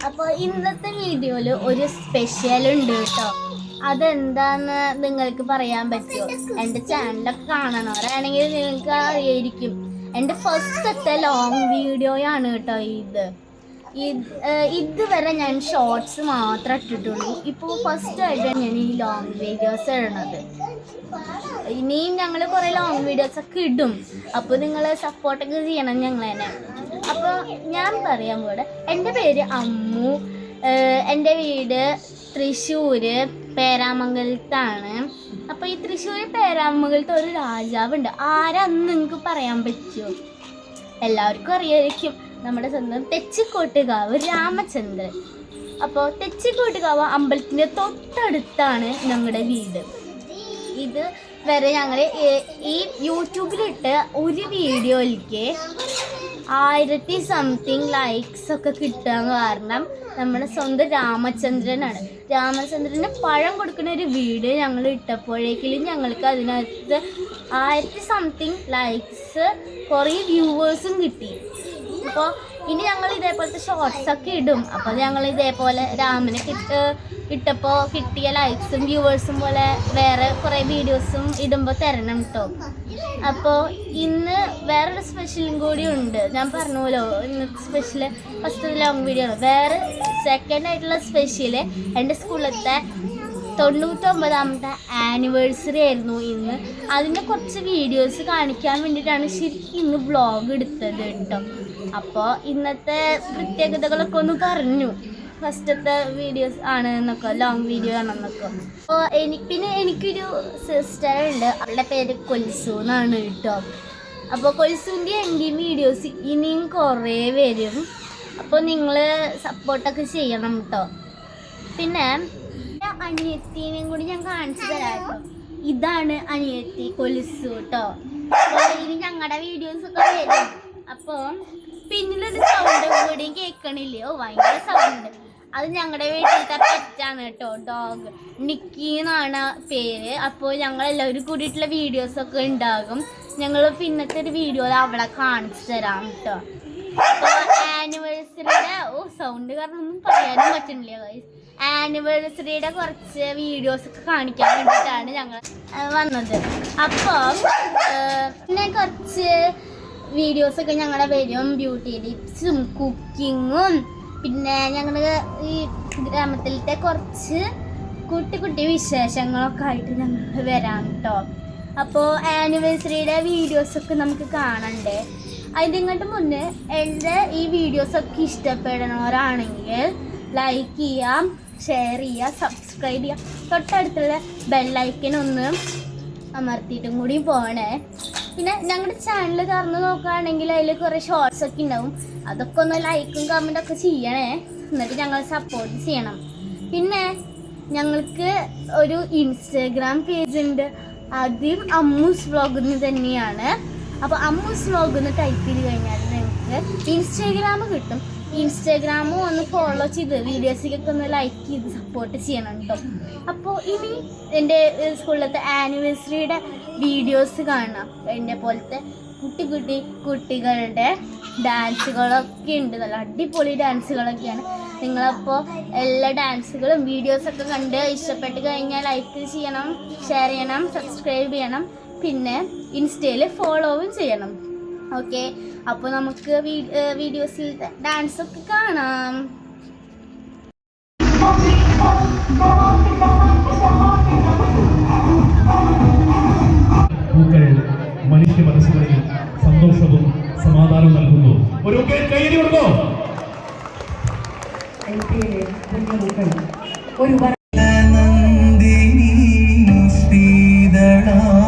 അപ്പോൾ ഇന്നത്തെ വീഡിയോയിൽ ഒരു സ്പെഷ്യൽ ഉണ്ട് കേട്ടോ. അതെന്താന്ന് നിങ്ങൾക്ക് പറയാൻ പറ്റുമോ? എൻ്റെ ചാനലൊക്കെ കാണണവരാണെങ്കിൽ നിങ്ങൾക്ക് അറിയായിരിക്കും. എൻ്റെ ഫസ്റ്റത്തെ ലോങ് വീഡിയോയാണ് കേട്ടോ ഇത്. ഇതുവരെ ഞാൻ ഷോർട്സ് മാത്രമേ ഇട്ടിട്ടുള്ളൂ. ഇപ്പോൾ ഫസ്റ്റായിട്ടാണ് ഞാൻ ഈ ലോങ് വീഡിയോസ് ഇടുന്നത്. ഇനിയും ഞങ്ങൾ കുറേ ലോങ് വീഡിയോസൊക്കെ ഇടും. അപ്പോൾ നിങ്ങൾ സപ്പോർട്ടൊക്കെ ചെയ്യണം ഞങ്ങളെന്നെ. അപ്പോൾ ഞാൻ പറയാൻ കൂടെ, എൻ്റെ പേര് അമ്മു. എൻ്റെ വീട് തൃശ്ശൂർ പേരാമംഗലത്താണ്. അപ്പോൾ ഈ തൃശ്ശൂർ പേരാമംഗലത്ത് ഒരു രാജാവുണ്ട്. ആരാന്ന് നിങ്ങൾക്ക് പറയാൻ പറ്റുമോ? എല്ലാവർക്കും അറിയായിരിക്കും, നമ്മുടെ സ്വന്തം തെച്ചിക്കോട്ടുകാവ് രാമചന്ദ്രൻ. അപ്പോൾ തെച്ചിക്കോട്ടുകാവ് അമ്പലത്തിൻ്റെ തൊട്ടടുത്താണ് ഞങ്ങളുടെ വീട്. ഇത് വരെ ഞങ്ങൾ ഈ യൂട്യൂബിലിട്ട് ഒരു വീഡിയോയിലേക്ക് 1000 സംതിങ് ലൈക്സ് ഒക്കെ കിട്ടാൻ കാരണം നമ്മുടെ സ്വന്തം രാമചന്ദ്രനാണ്. രാമചന്ദ്രന് പഴം കൊടുക്കുന്ന ഒരു വീഡിയോ ഞങ്ങൾ ഇട്ടപ്പോഴേക്കും ഞങ്ങൾക്ക് അതിനകത്ത് 1000 സംതിങ് ലൈക്സ്, കുറേ വ്യൂവേഴ്സും കിട്ടി. അപ്പോൾ ഇനി ഞങ്ങൾ ഇതേപോലത്തെ ഷോർട്സൊക്കെ ഇടും. അപ്പോൾ ഞങ്ങൾ ഇതേപോലെ രാമനെ ഇട്ടപ്പോൾ കിട്ടിയ ലൈക്സും വ്യൂവേഴ്സും പോലെ വേറെ കുറേ വീഡിയോസും ഇടുമ്പോൾ തരണം കേട്ടോ. അപ്പോൾ ഇന്ന് വേറൊരു സ്പെഷ്യലും കൂടി ഉണ്ട്. ഞാൻ പറഞ്ഞല്ലോ ഇന്നത്തെ സ്പെഷ്യൽ ഫസ്റ്റ് ലോങ് വീഡിയോ ആണ്. വേറെ സെക്കൻഡ് ആയിട്ടുള്ള സ്പെഷ്യൽ എൻ്റെ സ്കൂളിലത്തെ 99ാമത്തെ ആനിവേഴ്സറി ആയിരുന്നു ഇന്ന്. അതിൻ്റെ കുറച്ച് വീഡിയോസ് കാണിക്കാൻ വേണ്ടിയിട്ടാണ് ശരിക്കും ഇന്ന് വ്ളോഗ് എടുത്തത് കേട്ടോ. അപ്പോൾ ഇന്നത്തെ പ്രത്യേകതകളൊക്കെ ഒന്ന് പറഞ്ഞു. ഫസ്റ്റത്തെ വീഡിയോസ് ആണ് എന്നൊക്കെ, ലോങ് വീഡിയോ ആണെന്നൊക്കെ. അപ്പോൾ എനിക്കൊരു സിസ്റ്റർ ഉണ്ട്. അവളുടെ പേര് കൊൽസു എന്നാണ് കേട്ടോ. അപ്പോൾ കൊൽസുവിൻ്റെ എൻ്റെയും വീഡിയോസ് ഇനിയും കുറേ വരും. അപ്പോൾ നിങ്ങൾ സപ്പോർട്ടൊക്കെ ചെയ്യണം കേട്ടോ. പിന്നെ അനിയത്തിനെയും കൂടി ഞാൻ കാണിച്ചു തരാം കേട്ടോ. ഇതാണ് അനിയത്തി കൊലുസു കേട്ടോ. അപ്പോൾ ഇനി ഞങ്ങളുടെ വീഡിയോസൊക്കെ വരും. അപ്പോൾ പിന്നിലൊരു സൗണ്ട് കൂടിയും കേൾക്കണില്ലേ? ഭയങ്കര സൗണ്ട്. അത് ഞങ്ങളുടെ വീട്ടിലത്തെ പെറ്റാണ് കേട്ടോ, ഡോഗ്. നിക്കി എന്നാണ് പേര്. അപ്പോൾ ഞങ്ങളെല്ലാവരും കൂടിയിട്ടുള്ള വീഡിയോസൊക്കെ ഉണ്ടാകും. ഞങ്ങൾ പിന്നത്തെ ഒരു വീഡിയോയിൽ അവളെ കാണിച്ചു തരാം കേട്ടോ. അപ്പോൾ ആനിവേഴ്സറിയുടെ സൗണ്ട് കാരണം ഒന്നും പറയാനും പറ്റുന്നില്ല ഗൈസ്. ആനിവേഴ്സറിയുടെ കുറച്ച് വീഡിയോസൊക്കെ കാണിക്കാൻ വേണ്ടിയിട്ടാണ് ഞങ്ങൾ വന്നത്. അപ്പോൾ പിന്നെ കുറച്ച് വീഡിയോസൊക്കെ ഞങ്ങളുടെ വരും. ബ്യൂട്ടി ടിപ്സും കുക്കിങ്ങും പിന്നെ ഞങ്ങൾ ഈ ഗ്രാമത്തിലത്തെ കുറച്ച് കുട്ടി വിശേഷങ്ങളൊക്കെ ആയിട്ട് ഞങ്ങൾ വരാം കേട്ടോ. അപ്പോൾ ആനിവേഴ്സറിയുടെ വീഡിയോസൊക്കെ നമുക്ക് കാണണ്ടേ. അതിങ്ങോട്ട് മുന്നേ എൻ്റെ ഈ വീഡിയോസൊക്കെ ഇഷ്ടപ്പെടുന്നവരാണെങ്കിൽ ലൈക്ക് ചെയ്യാം, ഷെയർ ചെയ്യുക, സബ്സ്ക്രൈബ് ചെയ്യുക. തൊട്ടടുത്തുള്ള ബെല്ലൈക്കനൊന്ന് അമർത്തിയിട്ടും കൂടി പോകണേ. പിന്നെ ഞങ്ങളുടെ ചാനൽ തുറന്ന് നോക്കുകയാണെങ്കിൽ അതിൽ കുറേ ഷോർട്സ് ഒക്കെ ഉണ്ടാവും. അതൊക്കെ ഒന്ന് ലൈക്കും കമൻറ്റൊക്കെ ചെയ്യണേ. എന്നിട്ട് ഞങ്ങൾ സപ്പോർട്ട് ചെയ്യണം. പിന്നെ ഞങ്ങൾക്ക് ഒരു ഇൻസ്റ്റാഗ്രാം പേജ് ഉണ്ട്. ആദ്യം അമ്മൂസ് വ്ളോഗ് എന്ന് തന്നെയാണ്. അപ്പോൾ അമ്മൂസ് വ്ളോഗ് എന്ന് ടൈപ്പ് ചെയ്ത് കഴിഞ്ഞാൽ നിങ്ങൾക്ക് ഇൻസ്റ്റാഗ്രാം കിട്ടും. ഇൻസ്റ്റാഗ്രാമും ഒന്ന് ഫോളോ ചെയ്ത് വീഡിയോസിലൊക്കെ ഒന്ന് ലൈക്ക് ചെയ്ത് സപ്പോർട്ട് ചെയ്യണം കേട്ടോ. അപ്പോൾ ഇനി എൻ്റെ സ്കൂളിലത്തെ ആനിവേഴ്സറിയുടെ വീഡിയോസ് കാണാം. എൻ്റെ പോലത്തെ കുട്ടികളുടെ ഡാൻസുകളൊക്കെ ഉണ്ട്. നല്ല അടിപൊളി ഡാൻസുകളൊക്കെയാണ്. നിങ്ങളപ്പോൾ എല്ലാ ഡാൻസുകളും വീഡിയോസൊക്കെ കണ്ട് ഇഷ്ടപ്പെട്ട് കഴിഞ്ഞാൽ ലൈക്ക് ചെയ്യണം, ഷെയർ ചെയ്യണം, സബ്സ്ക്രൈബ് ചെയ്യണം. പിന്നെ ഇൻസ്റ്റയിൽ ഫോളോവും ചെയ്യണം. ഓക്കെ, അപ്പോൾ നമുക്ക് വീഡിയോസിൽ ഡാൻസൊക്കെ കാണാം. പൂക്കൾ മനുഷ്യ മനസ്സുകളിൽ സന്തോഷവും സമാധാനവും നൽകുന്നു. ഒരു കൈയടി കൊടുക്കോ? നന്ദിനി ശ്രീധരാഗീശ